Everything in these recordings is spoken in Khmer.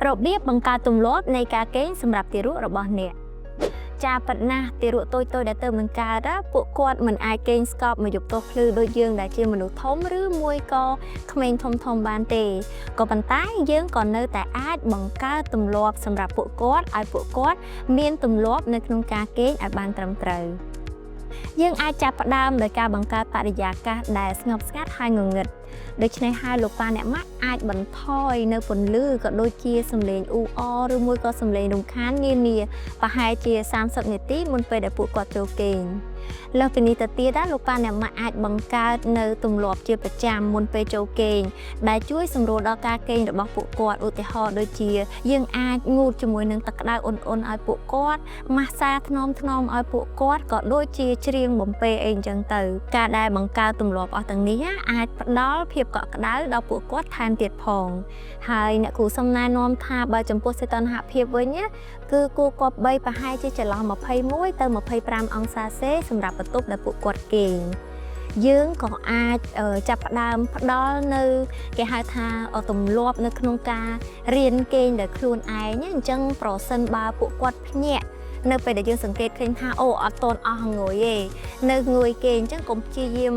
របៀបបង្កើតទម្លាប់នៃការគេងសម្រាប់ទារករបស់អ្នកចាប៉ុណ្ណាទារកតូចៗដែលទៅនឹងកើតពួកគាត់មិនអាចគេងស្កប់មកយប់ទោះភ្លឺដូចយើងដែលជាមនុស្សធំឬមួយក៏ក្មេងធំបានទេក៏ប៉ុន្តែយើងក៏នៅតែអាចបង្កើតទម្លាប់សម្រាប់ពួកគាត់ឲ្យពួកគាត់មានទម្លាប់នៅក្នុងការគេងឲ្យបានត្រឹមត្រូវយើងអាចចាប់ផ្ដើមដោយការបង្កើតបរិយាកាសដែលស្ងប់ស្ងាត់ហើយងងឹតដូច្នេះហើយលោកប៉ាអ្នកម៉ាក់អាចបន្ថយនៅពន្លឺក៏ដូចជាសំឡេងអ៊ូអរឬមួយក៏សំឡេងរំខាននានាប្រហែលជា30នាទីមុនពេលដែលពួកគាត់ចូលគេងលើសពីនេះទៅទៀតលោកប៉ាអ្នកម៉ាក់អាចបង្កើតនៅទម្លាប់ជាប្រចាំមុនពេលចូលគេងដែលជួយសម្រួលដល់ការគេងរបស់ពួកគាត់ឧទាហរណ៍ដូចជាយើងអាចងូតជាមួយនឹងទឹកក្តៅអ៊ុនៗឲ្យពួកគាត់ម៉ាស្សាថ្នមឲ្យពួកគាត់ក៏ដូចជាច្រៀងបំពេអីអញ្ចឹងទៅការដែលបង្កើតទម្លាប់អស់ទាំងនេះអាចផ្ដល់ភាពកក់ក្ដៅដល់ពួកគាត់ថែមទៀតផងហើយអ្នកគ្រូសំណែនាំថាបើចំពោះសីតុណ្ហភាពវិញគឺគួរគប្បីប្រហែលជាចន្លោះ21ទៅ25អង្សាសេសម្រាប់បន្ទប់ដែលពួកគាត់គេងយើងក៏អាចចាប់ផ្ដើមផ្ដល់នៅគេហៅថាទម្លាប់នៅក្នុងការរៀនគេងដោយខ្លួនឯងអញ្ចឹងប្រសិនបើពួកគាត់ភ្ញាក់នៅពេលដែលយើងសង្កេតឃើញថាអូអត់តន់អស់ងុយទេនៅងុយគេអញ្ចឹងកុំព្យាយាម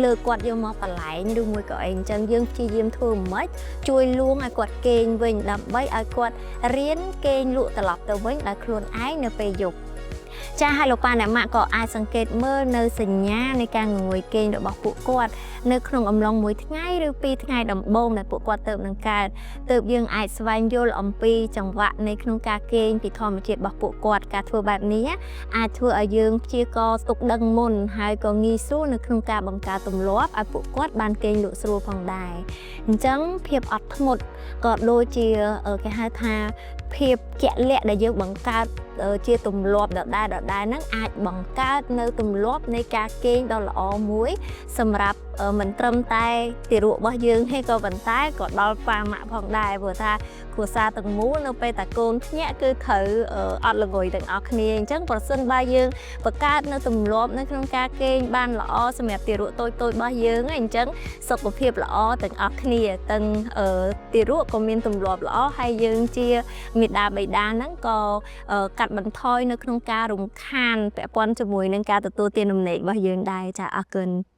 លើកគាត់យកមកបន្លែងឬមួយក៏អីអញ្ចឹងយើងព្យាយាមធ្វើមិនជួយលួងឲ្យគាត់គេងវិញដើម្បីឲ្យគាត់រៀនគេងលក់ត្រឡប់ទៅវិញដោយខ្លួនឯងនៅពេលយប់ចាស់ហើយលោកប៉ាអ្នកម៉ាក់ក៏អាចសង្កេតមើលនៅសញ្ញានៃការងងុយគេងរបស់ពួកគាត់នៅក្នុងអំឡុងមួយថ្ងៃឬ2ថ្ងៃដំបូងដែលពួកគាត់ទៅនឹងកើតទើបយើងអាចស្វែងយល់អំពីចង្វាក់នៃក្នុងការគេងពីធម្មជាតិរបស់ពួកគាត់ការធ្វើបែបនេះអាចធ្វើឲ្យយើងព្យាករទុកដឹងមុនហើយក៏ងាយស្រួលនៅក្នុងការបង្កើតទម្លាប់ឲ្យពួកគាត់បានគេងលក់ស្រួលផងដែរអញ្ចឹងភាពអត់ធ្មត់ក៏ដូចជាគេហៅថាភាពជាក់លាក់ដែលយើងបង្កើតជាទម្លាប់ដដែលហ្នឹងអាចបង្កើតនៅទម្លាប់នៃការគេងដ៏ល្អមួយសម្រាប់មិនត្រឹមតែទារករបស់យើងទេក៏ប៉ុន្តែក៏ដល់ប៉ាម៉ាក់ផងដែរព្រោះថាគ្រួសារទាំងមូលនៅពេលតែកូនភ្ញាក់គឺត្រូវអត់ល្ងុយទាំងអស់គ្នាអញ្ចឹងប្រសិនបើយើងបង្កើតនៅទម្លាប់នៅក្នុងការគេងបានល្អសម្រាប់ទារកតូចរបស់យើងអញ្ចឹងសុខភាពល្អទាំងអស់គ្នាទាំងទារកក៏មានទម្លាប់ល្អហើយយើងជាមាតាបិតាហ្នឹងក៏កាត់បន្ថយនៅក្នុងការរំខានពាក់ព័ន្ធជាមួយនឹងការទទួលទាននំនែករបស់យើងដែរចាអរគុណ